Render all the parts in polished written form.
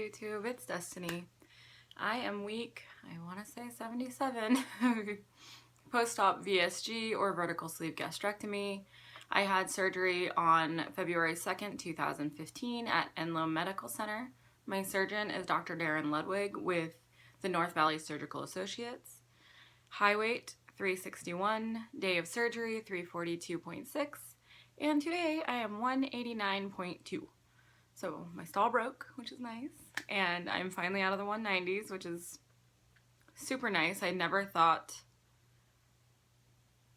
YouTube, it's Destiny. I am week, I want to say 77, post-op VSG or vertical sleeve gastrectomy. I had surgery on February 2nd, 2015 at Enloe Medical Center. My surgeon is Dr. Darren Ludwig with the North Valley Surgical Associates. High weight, 361, day of surgery, 342.6, and today I am 189.2. So my stall broke, which is nice, and I'm finally out of the 190s, which is super nice. I never thought,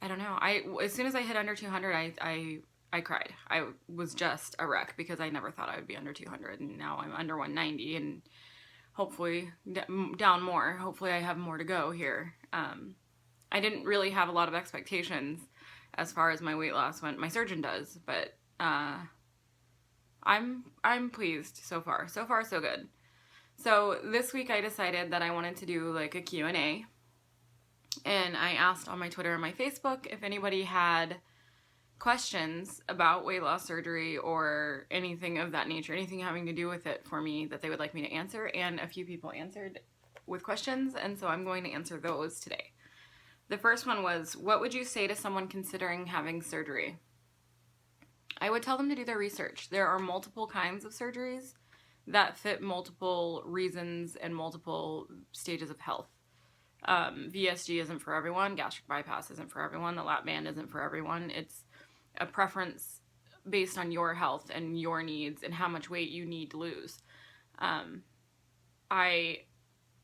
I don't know, as soon as I hit under 200, I cried. I was just a wreck because I never thought I would be under 200, and now I'm under 190, and hopefully down more. Hopefully I have more to go here. I didn't really have a lot of expectations as far as my weight loss went. My surgeon does, but I'm pleased so far. So far, so good. So this week I decided that I wanted to do like a Q&A, and I asked on my Twitter and my Facebook if anybody had questions about weight loss surgery or anything of that nature, anything having to do with it for me that they would like me to answer, and a few people answered with questions, and so I'm going to answer those today. The first one was, what would you say to someone considering having surgery? I would tell them to do their research. There are multiple kinds of surgeries that fit multiple reasons and multiple stages of health. VSG isn't for everyone. Gastric bypass isn't for everyone. The lap band isn't for everyone. It's a preference based on your health and your needs and how much weight you need to lose.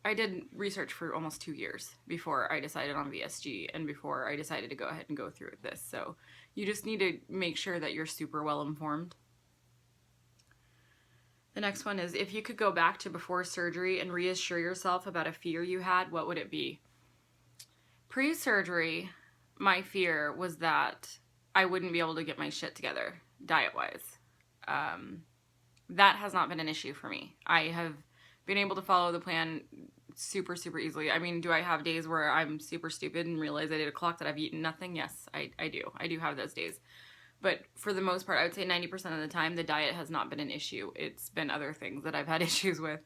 I did research for almost 2 years before I decided on VSG and before I decided to go ahead and go through with this. So you just need to make sure that you're super well informed. The next one is, if you could go back to before surgery and reassure yourself about a fear you had, what would it be? Pre-surgery, my fear was that I wouldn't be able to get my shit together diet-wise. That has not been an issue for me. I have been able to follow the plan super easily. I mean, do I have days where I'm super stupid and realize at 8 o'clock that I've eaten nothing? Yes, I do. I do have those days. But for the most part, I would say 90% of the time, the diet has not been an issue. It's been other things that I've had issues with.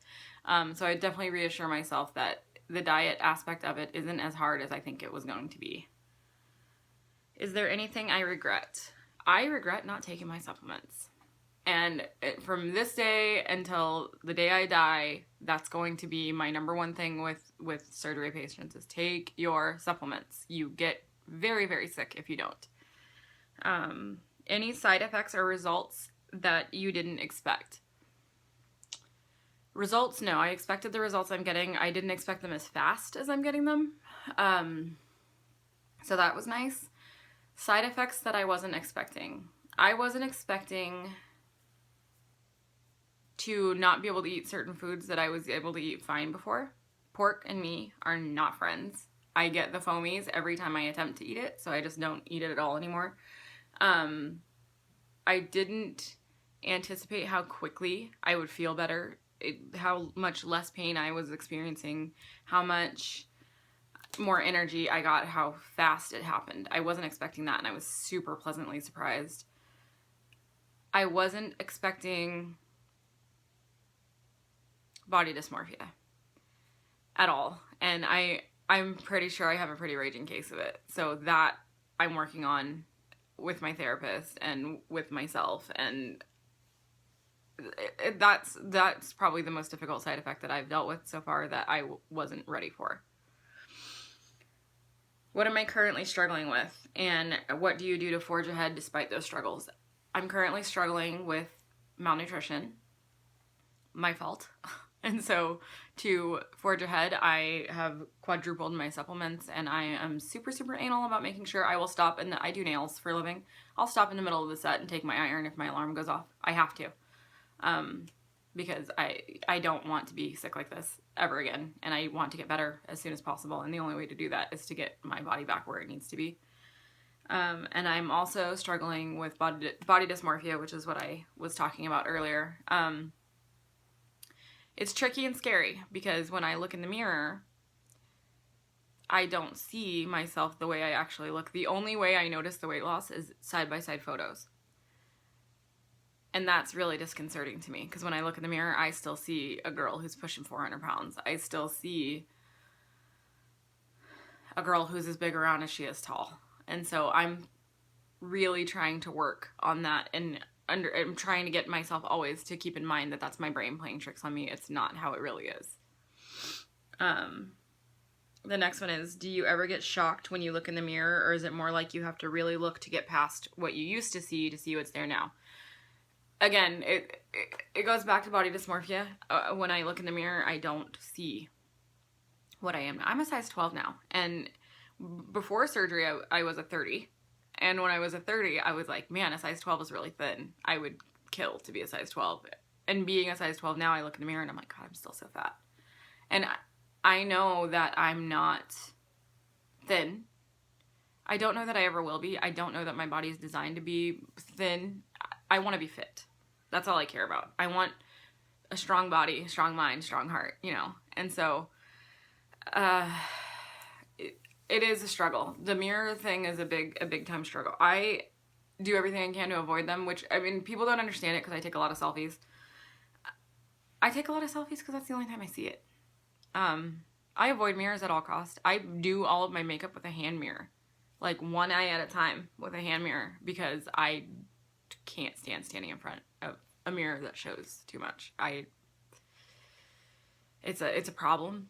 So I definitely reassure myself that the diet aspect of it isn't as hard as I think it was going to be. Is there anything I regret? I regret not taking my supplements. And from this day until the day I die, that's going to be my number one thing with surgery patients is take your supplements. You get very sick if you don't. Any side effects or results that you didn't expect? Results, no. I expected the results I'm getting. I didn't expect them as fast as I'm getting them. So that was nice. Side effects that I wasn't expecting. I wasn't expecting to not be able to eat certain foods that I was able to eat fine before. Pork and me are not friends. I get the foamies every time I attempt to eat it, so I just don't eat it at all anymore. I didn't anticipate how quickly I would feel better, how much less pain I was experiencing, how much more energy I got, how fast it happened. I wasn't expecting that, and I was super pleasantly surprised. I wasn't expecting body dysmorphia at all, and I'm pretty sure I have a pretty raging case of it, so that I'm working on with my therapist and with myself, and that's probably the most difficult side effect that I've dealt with so far that I wasn't ready for. What am I currently struggling with, and what do you do to forge ahead despite those struggles? I'm currently struggling with malnutrition. My fault. And so to forge ahead, I have quadrupled my supplements, and I am super anal about making sure I will stop, and I do nails for a living. I'll stop in the middle of the set and take my iron if my alarm goes off. I have to. Because I don't want to be sick like this ever again, and I want to get better as soon as possible, and the only way to do that is to get my body back where it needs to be. And I'm also struggling with body dysmorphia, which is what I was talking about earlier. It's tricky and scary because when I look in the mirror, I don't see myself the way I actually look. The only way I notice the weight loss is side-by-side photos. And that's really disconcerting to me, because when I look in the mirror, I still see a girl who's pushing 400 pounds. I still see a girl who's as big around as she is tall. And so I'm really trying to work on that, and I'm trying to get myself always to keep in mind that that's my brain playing tricks on me. It's not how it really is. The next one is, do you ever get shocked when you look in the mirror, or is it more like you have to really look to get past what you used to see what's there now? Again, it goes back to body dysmorphia. When I look in the mirror, I don't see what I am now. I'm a size 12 now, and before surgery, I was a 30. And when I was a 30, I was like, man, a size 12 is really thin. I would kill to be a size 12. And being a size 12 now, I look in the mirror and I'm like, God, I'm still so fat. And I know that I'm not thin. I don't know that I ever will be. I don't know that my body is designed to be thin. I want to be fit. That's all I care about. I want a strong body, strong mind, strong heart, you know. And so it is a struggle. The mirror thing is a big time struggle. I do everything I can to avoid them, which, I mean, people don't understand it because I take a lot of selfies. I take a lot of selfies because that's the only time I see it. I avoid mirrors at all costs. I do all of my makeup with a hand mirror, like one eye at a time with a hand mirror, because I can't stand standing in front of a mirror that shows too much. It's a problem.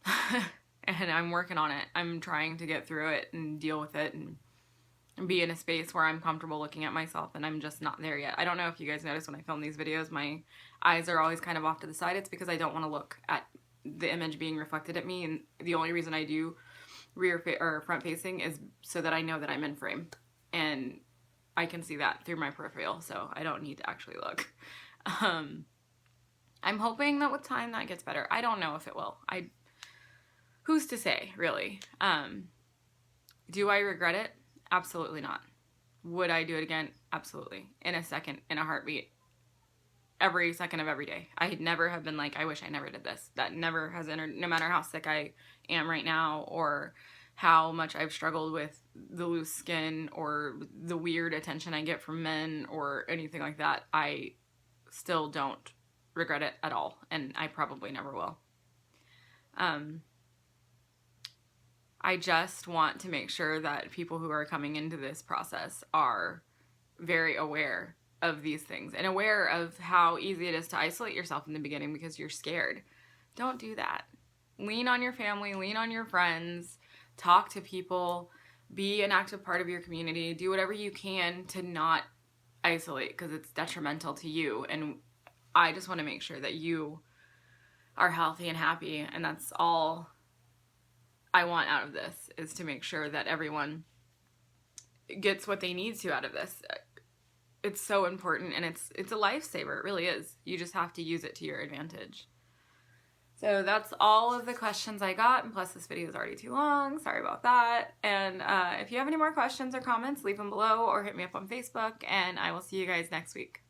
And I'm working on it. I'm trying to get through it and deal with it and be in a space where I'm comfortable looking at myself, and I'm just not there yet. I don't know if you guys notice when I film these videos, my eyes are always kind of off to the side. It's because I don't want to look at the image being reflected at me, and the only reason I do front facing is so that I know that I'm in frame, and I can see that through my peripheral, so I don't need to actually look. I'm hoping that with time that gets better. I don't know if it will. Who's to say, really? Do I regret it? Absolutely not. Would I do it again? Absolutely. In a second, in a heartbeat. Every second of every day. I never have been like, I wish I never did this. That never has entered, no matter how sick I am right now, or how much I've struggled with the loose skin, or the weird attention I get from men, or anything like that. I still don't regret it at all, and I probably never will. I just want to make sure that people who are coming into this process are very aware of these things, and aware of how easy it is to isolate yourself in the beginning because you're scared. Don't do that. Lean on your family, lean on your friends, talk to people, be an active part of your community, do whatever you can to not isolate, because it's detrimental to you. And I just want to make sure that you are healthy and happy, and that's all I want out of this, is to make sure that everyone gets what they need to out of this. It's so important, and it's a lifesaver. It really is. You just have to use it to your advantage. So that's all of the questions I got, and plus this video is already too long. Sorry about that. And if you have any more questions or comments, leave them below or hit me up on Facebook, and I will see you guys next week.